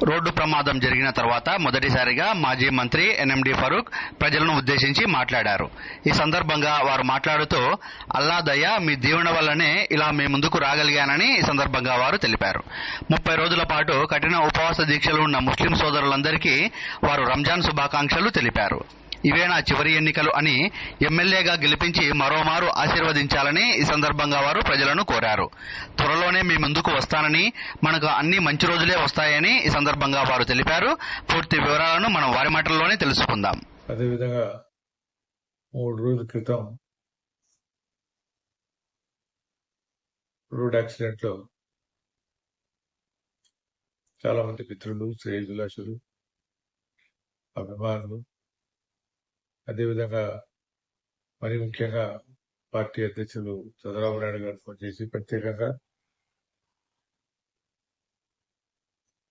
Road ప్రమాదం జరిగిన తర్వాత మొదటిసారిగా మాజీ మంత్రి ఎన్ఎండి ఫరూక్ ప్రజలను ఉద్దేశించి మాట్లాడారు. ఈ సందర్భంగా వారు మాట్లాడుతూ అల్లా దయ మీ దీవెన వల్లనే ఇలా మీ ముందుకు రాగలిగానని ఈ సందర్భంగా వారు తెలిపారు. 30 రోజుల పాటు కఠిన ఉపవాస దీక్షలు ఉన్న ముస్లిం సోదరులందరికీ వారు రంజాన్ శుభాకాంక్షలు తెలిపారు. ఇవే నా చివరి ఎన్నికలు అని ఎమ్మెల్యేగా గెలిపించి మరోమారు ఆశీర్వదించాలని ఈ సందర్భంగా వారు ప్రజలను కోరారు. త్వరలోనే మీ ముందుకు వస్తానని, మనకు అన్ని మంచి రోజులే వస్తాయని ఈ సందర్భంగా వారు తెలిపారు. పూర్తి వివరాలను మనం వారి మాటల్లోనే తెలుసుకుందాం. అదేవిధంగా 3 రోజుల క్రితం రోడ్ యాక్సిడెంట్ లో చాలా మంది మిత్రులు, శ్రేయభిలాషులు, అభిమానులు, అదేవిధంగా మరి ముఖ్యంగా పార్టీ అధ్యక్షులు చంద్రబాబు నాయుడు గారు ఫోన్ చేసి ప్రత్యేకంగా